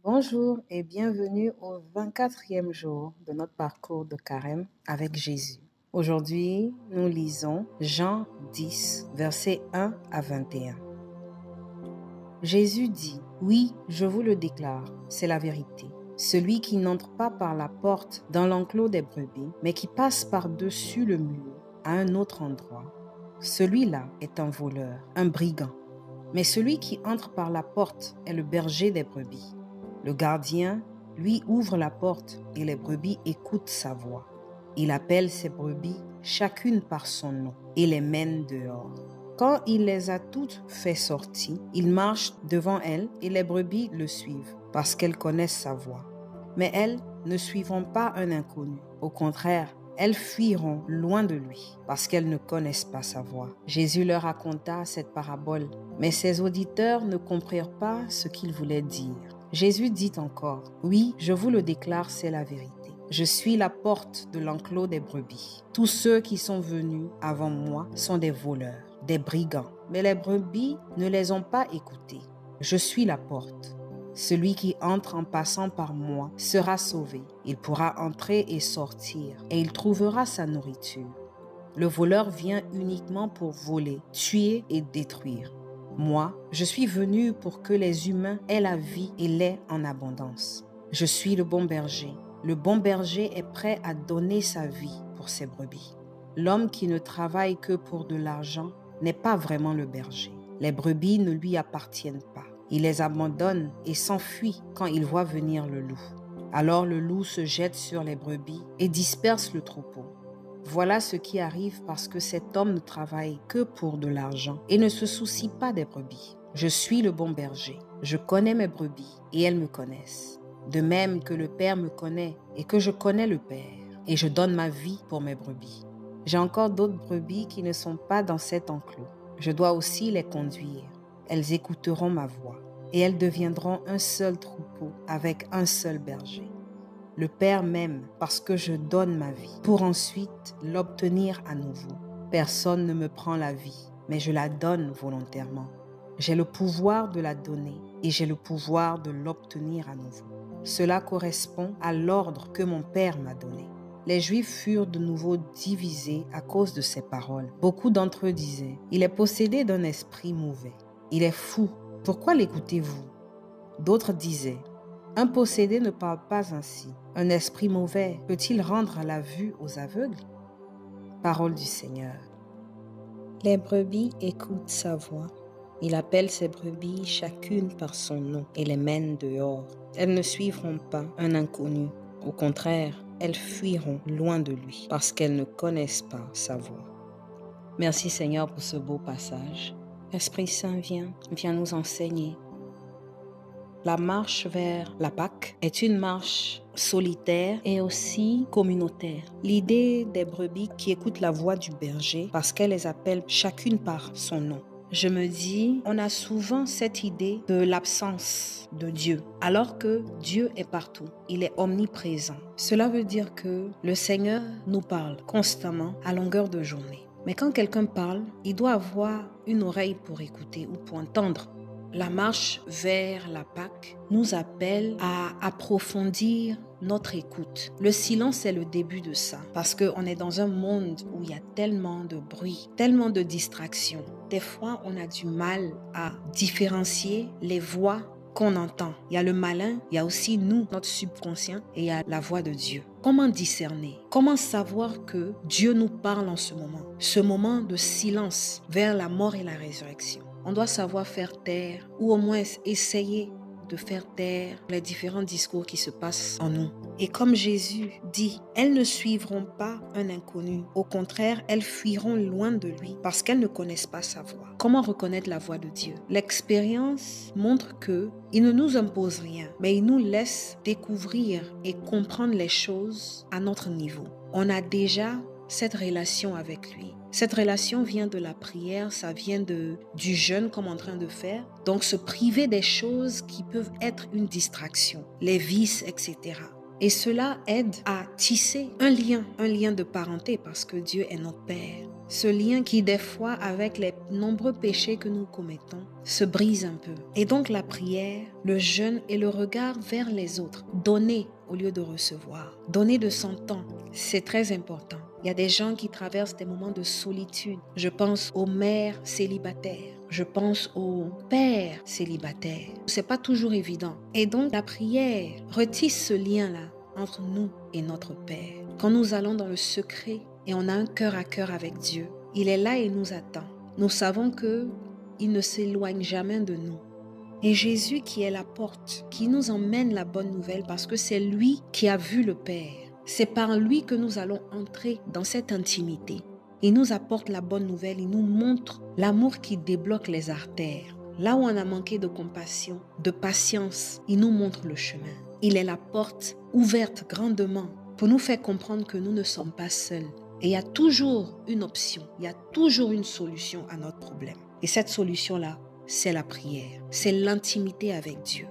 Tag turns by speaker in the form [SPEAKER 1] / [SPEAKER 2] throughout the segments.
[SPEAKER 1] Bonjour et bienvenue au 24e jour de notre parcours de carême avec Jésus. Aujourd'hui, nous lisons Jean 10, versets 1 à 21. Jésus dit, « Oui, je vous le déclare, c'est la vérité. Celui qui n'entre pas par la porte dans l'enclos des brebis, mais qui passe par-dessus le mur à un autre endroit, celui-là est un voleur, un brigand. Mais celui qui entre par la porte est le berger des brebis. Le gardien, lui, ouvre la porte et les brebis écoutent sa voix. Il appelle ses brebis, chacune par son nom, et les mène dehors. Quand il les a toutes fait sortir, il marche devant elles et les brebis le suivent, parce qu'elles connaissent sa voix. Mais elles ne suivront pas un inconnu. Au contraire, elles fuiront loin de lui, parce qu'elles ne connaissent pas sa voix. Jésus leur raconta cette parabole, mais ses auditeurs ne comprirent pas ce qu'il voulait dire. Jésus dit encore, « Oui, je vous le déclare, c'est la vérité. Je suis la porte de l'enclos des brebis. Tous ceux qui sont venus avant moi sont des voleurs, des brigands, mais les brebis ne les ont pas écoutés. Je suis la porte. Celui qui entre en passant par moi sera sauvé. Il pourra entrer et sortir, et il trouvera sa nourriture. Le voleur vient uniquement pour voler, tuer et détruire. Moi, je suis venu pour que les humains aient la vie et l'aient en abondance. Je suis le bon berger. Le bon berger est prêt à donner sa vie pour ses brebis. L'homme qui ne travaille que pour de l'argent n'est pas vraiment le berger. Les brebis ne lui appartiennent pas. Il les abandonne et s'enfuit quand il voit venir le loup. Alors le loup se jette sur les brebis et disperse le troupeau. Voilà ce qui arrive parce que cet homme ne travaille que pour de l'argent et ne se soucie pas des brebis. Je suis le bon berger. Je connais mes brebis et elles me connaissent. De même que le Père me connaît et que je connais le Père, et je donne ma vie pour mes brebis. J'ai encore d'autres brebis qui ne sont pas dans cet enclos. Je dois aussi les conduire. Elles écouteront ma voix et elles deviendront un seul troupeau avec un seul berger. Le Père m'aime parce que je donne ma vie pour ensuite l'obtenir à nouveau. Personne ne me prend la vie, mais je la donne volontairement. J'ai le pouvoir de la donner et j'ai le pouvoir de l'obtenir à nouveau. Cela correspond à l'ordre que mon Père m'a donné. Les Juifs furent de nouveau divisés à cause de ces paroles. Beaucoup d'entre eux disaient, « Il est possédé d'un esprit mauvais. Il est fou. Pourquoi l'écoutez-vous » D'autres disaient, « Un possédé ne parle pas ainsi. Un esprit mauvais peut-il rendre la vue aux aveugles ?» Parole du Seigneur.
[SPEAKER 2] Les brebis écoutent sa voix. Il appelle ses brebis chacune par son nom et les mène dehors. Elles ne suivront pas un inconnu. Au contraire, elles fuiront loin de lui parce qu'elles ne connaissent pas sa voix. Merci Seigneur pour ce beau passage. Esprit Saint, viens nous enseigner. La marche vers la Pâque est une marche solitaire et aussi communautaire. L'idée des brebis qui écoutent la voix du berger parce qu'elle les appelle chacune par son nom. Je me dis, on a souvent cette idée de l'absence de Dieu, alors que Dieu est partout, il est omniprésent. Cela veut dire que le Seigneur nous parle constamment à longueur de journée. Mais quand quelqu'un parle, il doit avoir une oreille pour écouter ou pour entendre. La marche vers la Pâque nous appelle à approfondir notre écoute. Le silence est le début de ça, parce qu'on est dans un monde où il y a tellement de bruit, tellement de distractions. Des fois, on a du mal à différencier les voix qu'on entend. Il y a le malin, il y a aussi nous, notre subconscient, et il y a la voix de Dieu. Comment discerner? Comment savoir que Dieu nous parle en ce moment de silence vers la mort et la résurrection? On doit savoir faire taire, ou au moins essayer de faire taire les différents discours qui se passent en nous. Et comme Jésus dit, elles ne suivront pas un inconnu. Au contraire, elles fuiront loin de lui parce qu'elles ne connaissent pas sa voix. Comment reconnaître la voix de Dieu? L'expérience montre que il ne nous impose rien, mais il nous laisse découvrir et comprendre les choses à notre niveau. On a déjà cette relation avec lui. Cette relation vient de la prière, ça vient du jeûne comme on est en train de faire. Donc se priver des choses qui peuvent être une distraction, les vices, etc. Et cela aide à tisser un lien de parenté parce que Dieu est notre Père.
[SPEAKER 1] Ce lien qui, des fois, avec les nombreux péchés que nous commettons, se brise un peu. Et donc la prière, le jeûne et le regard vers les autres, donner au lieu de recevoir, donner de son temps, c'est très important. Il y a des gens qui traversent des moments de solitude. Je pense aux mères célibataires. Je pense aux pères célibataires. C'est pas toujours évident. Et donc, la prière retisse ce lien-là entre nous et notre Père. Quand nous allons dans le secret et on a un cœur à cœur avec Dieu, il est là et nous attend. Nous savons que il ne s'éloigne jamais de nous. Et Jésus qui est la porte, qui nous emmène la bonne nouvelle parce que c'est lui qui a vu le Père. C'est par lui que nous allons entrer dans cette intimité. Il nous apporte la bonne nouvelle, il nous montre l'amour qui débloque les artères. Là où on a manqué de compassion, de patience, il nous montre le chemin. Il est la porte ouverte grandement pour nous faire comprendre que nous ne sommes pas seuls. Et il y a toujours une option, il y a toujours une solution à notre problème. Et cette solution-là, c'est la prière, c'est l'intimité avec Dieu.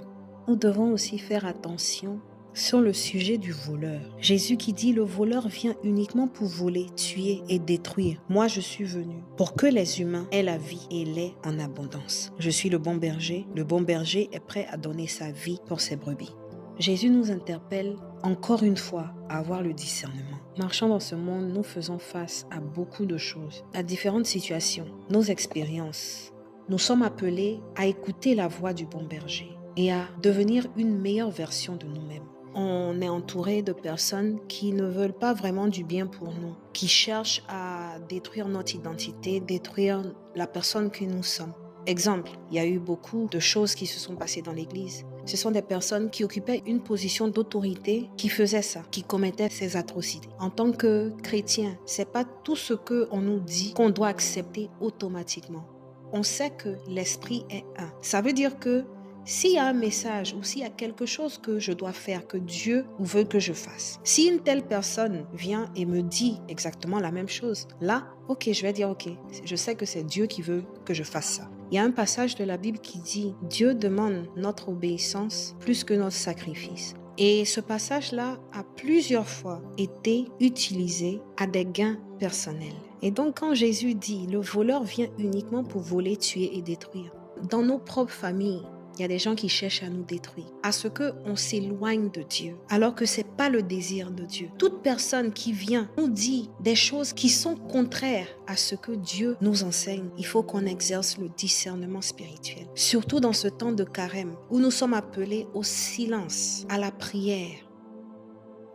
[SPEAKER 1] Nous devons aussi faire attention sur le sujet du voleur. Jésus qui dit: le voleur vient uniquement pour voler, tuer et détruire. Moi, je suis venu pour que les humains aient la vie et l'aient en abondance. Je suis le bon berger est prêt à donner sa vie pour ses brebis. Jésus nous interpelle encore une fois à avoir le discernement. Marchant dans ce monde, nous faisons face à beaucoup de choses, à différentes situations, nos expériences. Nous sommes appelés à écouter la voix du bon berger et à devenir une meilleure version de nous-mêmes. On est entouré de personnes qui ne veulent pas vraiment du bien pour nous, qui cherchent à détruire notre identité, détruire la personne que nous sommes. Exemple, il y a eu beaucoup de choses qui se sont passées dans l'Église. Ce sont des personnes qui occupaient une position d'autorité qui faisaient ça, qui commettaient ces atrocités. En tant que chrétien, c'est pas tout ce qu'on nous dit qu'on doit accepter automatiquement. On sait que l'esprit est un. Ça veut dire que s'il y a un message ou s'il y a quelque chose que je dois faire, que Dieu veut que je fasse, si une telle personne vient et me dit exactement la même chose, là, ok, je vais dire ok, je sais que c'est Dieu qui veut que je fasse ça. Il y a un passage de la Bible qui dit: Dieu demande notre obéissance plus que notre sacrifice. Et ce passage-là a plusieurs fois été utilisé à des gains personnels. Et donc quand Jésus dit: le voleur vient uniquement pour voler, tuer et détruire, dans nos propres familles, il y a des gens qui cherchent à nous détruire, à ce qu'on s'éloigne de Dieu, alors que ce n'est pas le désir de Dieu. Toute personne qui vient nous dit des choses qui sont contraires à ce que Dieu nous enseigne, il faut qu'on exerce le discernement spirituel. Surtout dans ce temps de carême, où nous sommes appelés au silence, à la prière.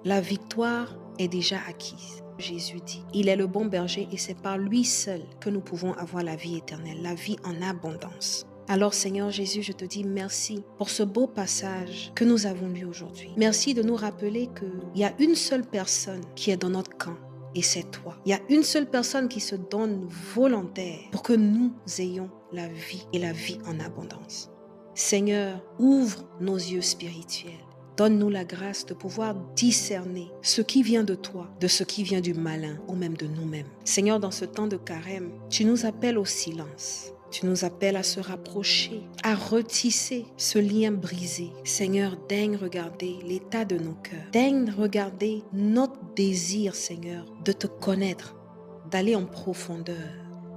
[SPEAKER 1] La victoire est déjà acquise. Jésus dit: il est le bon berger et c'est par lui seul que nous pouvons avoir la vie éternelle, la vie en abondance. Alors Seigneur Jésus, je te dis merci pour ce beau passage que nous avons lu aujourd'hui. Merci de nous rappeler qu'il y a une seule personne qui est dans notre camp et c'est toi. Il y a une seule personne qui se donne volontaire pour que nous ayons la vie et la vie en abondance. Seigneur, ouvre nos yeux spirituels. Donne-nous la grâce de pouvoir discerner ce qui vient de toi, de ce qui vient du malin ou même de nous-mêmes. Seigneur, dans ce temps de carême, tu nous appelles au silence. Tu nous appelles à se rapprocher, à retisser ce lien brisé. Seigneur, daigne regarder l'état de nos cœurs. Daigne regarder notre désir, Seigneur, de te connaître, d'aller en profondeur.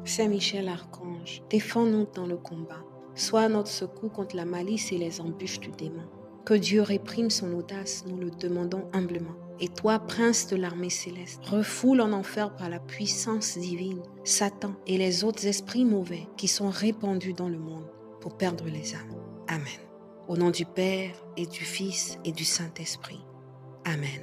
[SPEAKER 1] Saint Michel Archange, défends-nous dans le combat. Sois notre secours contre la malice et les embûches du démon. Que Dieu réprime son audace, nous le demandons humblement. Et toi, prince de l'armée céleste, refoule en enfer par la puissance divine Satan et les autres esprits mauvais qui sont répandus dans le monde pour perdre les âmes. Amen. Au nom du Père et du Fils et du Saint-Esprit. Amen.